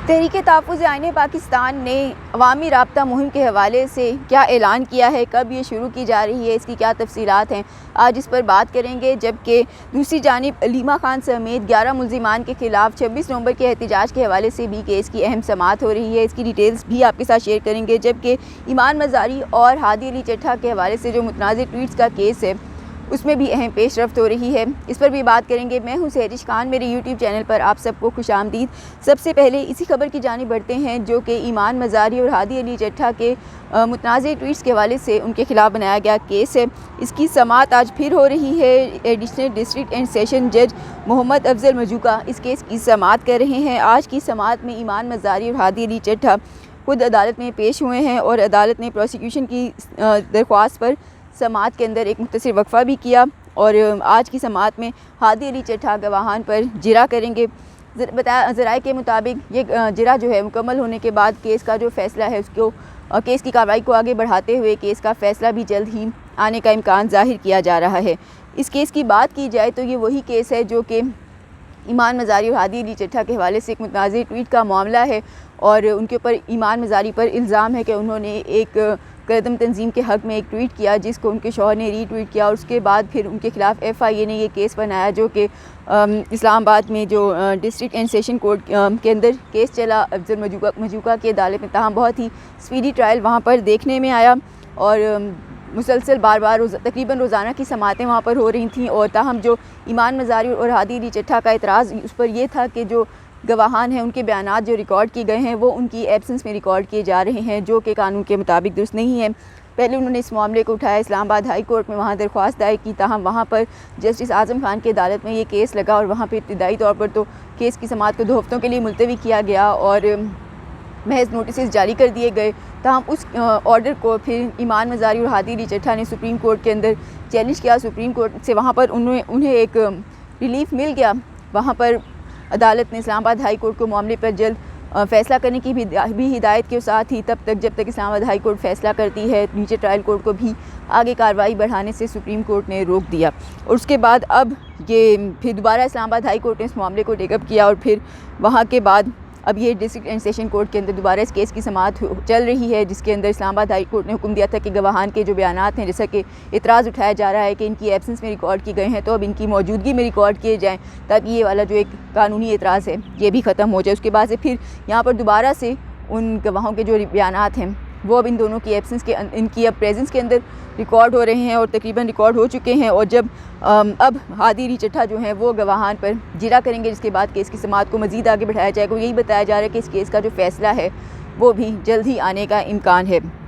तहरीक तहफ़्फ़ुज़ आईन पाकिस्तान ने अवामी राब्ता मुहिम के हवाले से क्या ऐलान किया है, कब ये शुरू की जा रही है, इसकी क्या तफ़सीलात हैं, आज इस पर बात करेंगे। जबकि दूसरी जानिब अलीमा खान समेत 11 मुल्ज़िमान के ख़िलाफ़ 26 नवंबर के एहतजाज के हवाले से भी केस की अहम समाअत हो रही है। इसकी डिटेल्स भी आपके साथ शेयर करेंगे। जबकि ईमान मज़ारी और हादी अली चट्ठा के हवाले से जो मुतनाज़िर ट्वीट्स का केस है उसमें भी अहम पेशरफ्त हो रही है, इस पर भी बात करेंगे। मैं हूं सहरिश खान, मेरे यूट्यूब चैनल पर आप सबको खुशामदीद। सबसे पहले इसी खबर की जानिब बढ़ते हैं जो कि ईमान मज़ारी और हादी अली चट्ठा के मुतनाज़िर ट्वीट्स के हवाले से उनके खिलाफ बनाया गया केस है। इसकी समाअत आज फिर हो रही है। एडिशनल डिस्ट्रिक्ट एंड सेशन जज मोहम्मद अफजल मजूका इस केस की समाअत कर रहे हैं। आज की समाअत में ईमान मज़ारी और हादी अली चट्ठा खुद अदालत में पेश हुए हैं और अदालत ने प्रोसिक्यूशन की दरख्वास्त पर समाअत के अंदर एक मुख्तसर वक्फ़ा भी किया। और आज की समाअत में हादी अली चट्ठा गवाहान पर जिरा करेंगे। ज़राए के मुताबिक ये जिरा जो है मुकम्मल होने के बाद केस का जो फ़ैसला है उसको केस की कार्रवाई को आगे बढ़ाते हुए केस का फ़ैसला भी जल्द ही आने का इम्कान ज़ाहिर किया जा रहा है। इस केस की बात की जाए तो ये वही केस है जो कि ईमान मज़ारी और हादी अली चट्ठा के हवाले से एक मुतनाज़िर ट्वीट का मामला है और उनके ऊपर ईमान मज़ारी पर इल्ज़ाम है कि उन्होंने एक कदम तंजीम के हक़ में एक ट्वीट किया जिसको उनके शौहर ने रीट्वीट किया और उसके बाद फिर उनके ख़िलाफ़ FIA ने ये केस बनाया जो कि इस्लामाबाद में जो डिस्ट्रिक्ट एंड सेशन कोर्ट के अंदर केस चला अफजल मजूका की अदालत में। ताहम बहुत ही स्पीडी ट्रायल वहाँ पर देखने में आया और मुसलसल बार तकरीबन रोज़ाना की समाअतें वहाँ पर हो रही थी। और ताहम जो ईमान मज़ारी और हादी अली चट्ठा का एतराज़ उस पर यह था कि जो गवाहान हैं उनके बयानात जो रिकॉर्ड किए गए हैं वो उनकी एब्सेंस में रिकॉर्ड किए जा रहे हैं जो कि कानून के मुताबिक दुरुस्त नहीं है। पहले उन्होंने इस मामले को उठाया इस्लामाबाद हाई कोर्ट में, वहाँ दरख्वास्त दायर की। ताहम वहाँ पर जस्टिस आज़म खान की अदालत में ये केस लगा और वहाँ पर इब्तदाई तौर पर तो केस की समाअत को 2 हफ़्तों के लिए मुलतवी किया गया और महज नोटिस जारी कर दिए गए। ताहम उस ऑर्डर को फिर ईमान मज़ारी और हादी अली चट्ठा ने सुप्रीम कोर्ट के अंदर चैलेंज किया। सुप्रीम कोर्ट से वहाँ पर उन्हें एक रिलीफ मिल गया। वहाँ पर अदालत ने इस्लामाबाद हाई कोर्ट को मामले पर जल्द फ़ैसला करने की भी हिदायत की। साथ ही तब तक जब तक इस्लामाबाद हाई कोर्ट फ़ैसला करती है नीचे ट्रायल कोर्ट को भी आगे कार्रवाई बढ़ाने से सुप्रीम कोर्ट ने रोक दिया। और उसके बाद अब ये फिर दोबारा इस्लामाबाद हाई कोर्ट ने इस मामले को टेकअप किया और फिर वहाँ के बाद अब ये डिस्ट्रिक्ट एंड सेशन कोर्ट के अंदर दोबारा इस केस की समाअत चल रही है जिसके अंदर इस्लामाबाद हाई कोर्ट ने हुक्म दिया था कि गवाहान के जो बयानात हैं, जैसा कि इतराज़ उठाया जा रहा है कि इनकी एब्सेंस में रिकॉर्ड किए गए हैं, तो अब इनकी मौजूदगी में रिकॉर्ड किए जाएँ ताकि ये वाला जो एक कानूनी एतराज़ है ये भी ख़त्म हो जाए। उसके बाद से फिर यहाँ पर दोबारा से उन गवाहों के जो बयानात हैं वो अब इन दोनों की एब्सेंस के इनकी अब प्रेजेंस के अंदर रिकॉर्ड हो रहे हैं और तकरीबन रिकॉर्ड हो चुके हैं। और जब अब हादी अली चट्ठा जो हैं वो गवाहान पर जिरा करेंगे जिसके बाद केस की समाअत को मज़ीद आगे बढ़ाया जाएगा। यही बताया जा रहा है कि इस केस का जो फ़ैसला है वो भी जल्द ही आने का इम्कान है।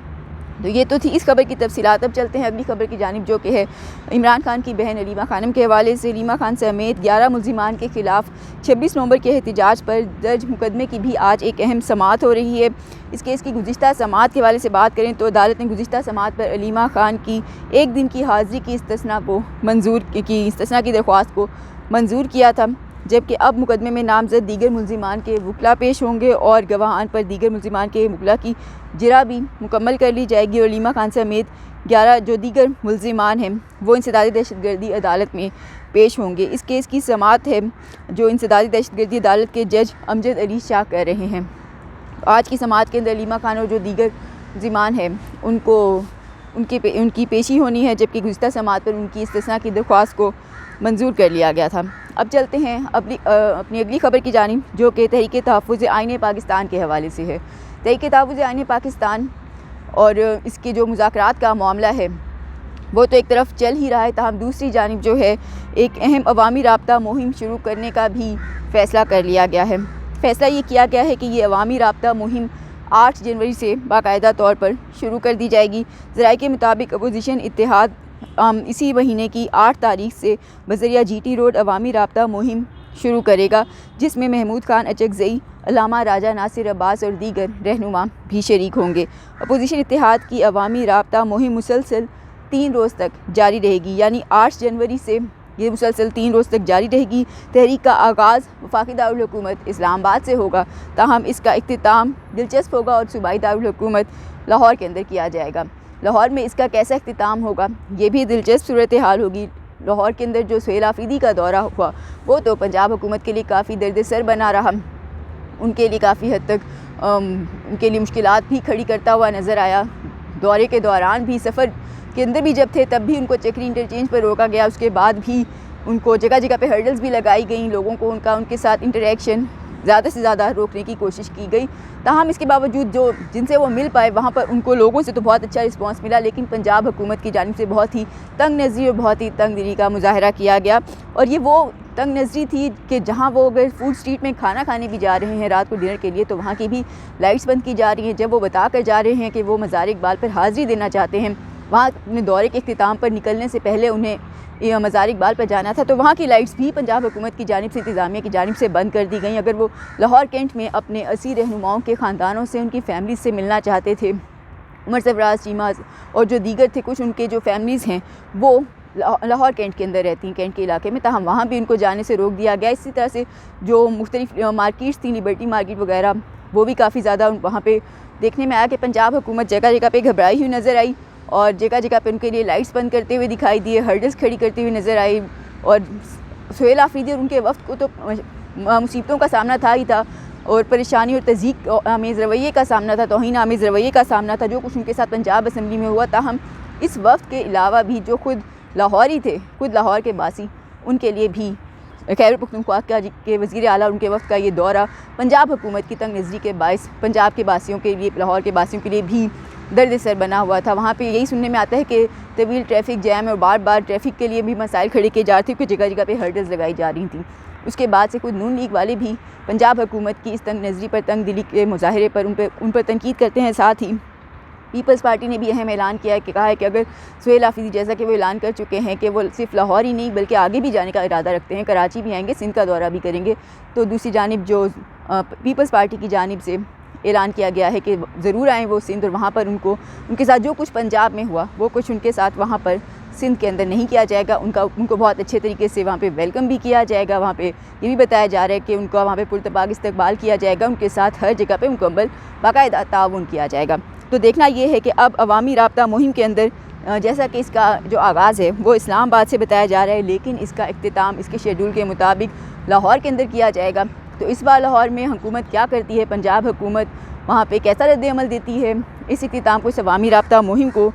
तो ये तो थी इस खबर की तफसीलात। अब चलते हैं अगली खबर की जानिब जो कि है इमरान खान की बहन अलीमा खानम के हवाले से। अलीमा खान समेत 11 मुल्ज़िमान के ख़िलाफ़ 26 नवंबर के एहतजाज पर दर्ज मुकदमे की भी आज एक अहम समाअत हो रही है। इस केस की गुज़िश्ता समाअत के हवाले से बात करें तो अदालत ने गुज़िश्ता समाअत पर अलीमा खान की 1 दिन की हाज़िरी की इस्तिस्ना की दरख्वास्त को मंजूर किया था। जबकि अब मुकदमे में नामज़द दीगर मुल्ज़िमान के वकला पेश होंगे और गवाहान पर दीगर मुल्ज़िमान के वकला की जिरा भी मुकम्मल कर ली जाएगी। और अलीमा खान समेत 11 जो दीगर मुल्ज़िमान हैं वो इंसदादी दहशतगर्दी अदालत में पेश होंगे। इस केस की समाअत है जो इंसदादी दहशतगर्दी अदालत के जज अमजद अली शाह कर रहे हैं। आज की समाअत के अंदर अलीमा खान और जो दीगर मुल्ज़िमान हैं उनकी पेशी होनी है, जबकि गुज़िश्ता समाअत पर उनकी इस्तिस्ना की दरख्वास्त को मंजूर कर लिया गया था। अब चलते हैं अपनी अगली खबर की जानिब जो कि तहरीक तहफ़्फ़ुज़ आईन पाकिस्तान के हवाले से है। तहरीक तहफ़्फ़ुज़ आईन पाकिस्तान और इसके जो मुज़ाकरात का मामला है वो तो एक तरफ चल ही रहा है, ताहम दूसरी जानिब जो है एक अहम अवामी राब्ता मुहिम शुरू करने का भी फ़ैसला कर लिया गया है। फ़ैसला ये किया गया है कि ये अवामी राब्ता मुहिम 8 जनवरी से बाकायदा तौर पर शुरू कर दी जाएगी। ज़राए के मुताबिक अपोजिशन इत्तेहाद इसी महीने की 8 तारीख से बज़रिया GT रोड अवामी राब्ता मुहिम शुरू करेगा जिसमें महमूद खान अचकज़ई, अल्लामा राजा नासिर अब्बास और दीगर रहनुमा भी शरीक होंगे। अपोजिशन इत्तेहाद की अवामी राब्ता मुहिम मुसलसल 3 रोज़ तक जारी रहेगी, यानी 8 जनवरी से ये मुसलसल 3 रोज़ तक जारी रहेगी। तहरीक का आगाज़ वफाकी दारुल हुकूमत इस्लामाबाद से होगा, ताहम इसका इख्तिताम दिलचस्प होगा और सूबाई दारुल हुकूमत लाहौर के अंदर किया जाएगा। लाहौर में इसका कैसा इख्तिताम होगा ये भी दिलचस्प सूरत हाल होगी। लाहौर के अंदर जो सुहेल आफरीदी का दौरा हुआ वो तो पंजाब हुकूमत के लिए काफ़ी दर्द सर बना रहा। उनके लिए काफ़ी हद तक उनके लिए मुश्किलात भी खड़ी करता हुआ नज़र आया। दौरे के दौरान भी, सफ़र के अंदर भी जब थे तब भी उनको चक्री इंटरचेंज पर रोका गया। उसके बाद भी उनको जगह जगह पे हर्डल्स भी लगाई गई, लोगों को उनके साथ इंटरेक्शन ज़्यादा से ज़्यादा रोकने की कोशिश की गई। ताहम इसके बावजूद जो जिनसे वो मिल पाए वहाँ पर उनको लोगों से तो बहुत अच्छा रिस्पांस मिला, लेकिन पंजाब हुकूमत की जानिब से बहुत ही तंग नज़री और बहुत ही तंग दिली का मुजाहरा किया गया। और ये वो तंग नज़री थी कि जहाँ वो अगर फूड स्ट्रीट में खाना खाने भी जा रहे हैं रात को डिनर के लिए, तो वहाँ की भी लाइट्स बंद की जा रही हैं। जब वो बता कर जा रहे हैं कि वो मज़ार इकबाल पर हाज़िरी देना चाहते हैं, वहाँ अपने दौरे के इख्तिताम पर निकलने से पहले उन्हें मज़ार इकबाल पर जाना था, तो वहाँ की लाइट्स भी पंजाब हुकूमत की जानिब से, इंतज़ामिया की जानिब से बंद कर दी गई। अगर वो लाहौर कैंट में अपने असी रहनुमाओं के ख़ानदानों से, उनकी फैमिली से मिलना चाहते थे, उमर सरफराज, चीमा और जो दीगर थे, कुछ उनके जो फैमिलीज़ हैं वो लाहौर कैंट के अंदर रहती हैं, कैंट के इलाके में, ताहम वहाँ भी उनको जाने से रोक दिया गया। इसी तरह से जो मुख्तलिफ मार्केट्स थी, लिबर्टी मार्केट वगैरह, वो भी काफ़ी ज़्यादा वहाँ पे देखने में आया कि पंजाब हुकूमत जगह जगह पे घबराई हुई नज़र आई और जगह जगह पे उनके लिए लाइट्स बंद करते हुए दिखाई दिए, हर्डल्स खड़ी करती हुई नज़र आई। और सुहेल आफरीदी और उनके वफ़्द को तो मुसीबतों का सामना था ही था, और परेशानी और तज़ीक़ आमेज़ रवैये का सामना था, तौहीन आमेज़ रवैये का सामना था जो कुछ उनके साथ पंजाब असम्बली में हुआ। ताहम इस वफ़्द के अलावा भी जो खुद लाहौरी थे, खुद लाहौर के बासी, उनके लिए भी खैबर पख्तूनख्वा के वज़ीर आला, उनके वफ़्द का ये दौरा पंजाब हुकूमत की तंग नज़री के बायस पंजाब के बासियों के लिए, लाहौर के बासियों के लिए भी दर्द सर बना हुआ था। वहाँ पे यही सुनने में आता है कि तवील ट्रैफिक जैम और बार बार ट्रैफिक के लिए भी मसाइल खड़े किए जा रहे थे, क्योंकि जगह जगह पे हर्डल्स लगाई जा रही थी। उसके बाद से खुद नून लीग वाले भी पंजाब हुकूमत की इस तंग नज़री पर, तंग दिली के मुजाहरे पर उन पर तनकीद करते हैं। साथ ही पीपल्स पार्टी ने भी अहम ऐलान किया है कि कहा है कि अगर सुहेल आफरीदी, जैसा कि वो ऐलान कर चुके हैं कि वो सिर्फ लाहौर ही नहीं बल्कि आगे भी जाने का इरादा रखते हैं, कराची भी आएंगे, सिंध का दौरा भी करेंगे, तो दूसरी जानिब जो पीपल्स पार्टी की जानिब से ऐलान किया गया है कि ज़रूर आएँ वो सिंध, और वहाँ पर उनके साथ जो कुछ पंजाब में हुआ वो कुछ उनके साथ वहाँ पर सिंध के अंदर नहीं किया जाएगा। उनको बहुत अच्छे तरीके से वहाँ पे वेलकम भी किया जाएगा। वहाँ पे ये भी बताया जा रहा है कि उनका वहाँ पे पुरतपाक इस्तकबाल किया जाएगा, उनके साथ हर जगह पे मुकम्मल बाकायदा ताउन किया जाएगा। तो देखना ये है कि अब अवामी राब्ता मुहिम के अंदर जैसा कि इसका जो आगाज़ है वो इस्लामाबाद से बताया जा रहा है, लेकिन इसका इख्तिताम इसके शेड्यूल के मुताबिक लाहौर के अंदर किया जाएगा। तो इस बार लाहौर में हुकूमत क्या करती है, पंजाब हुकूमत वहाँ पे कैसा रद्द-ए-अमल देती है, इस इख्तिताम को, इस अवामी राब्ता मुहिम को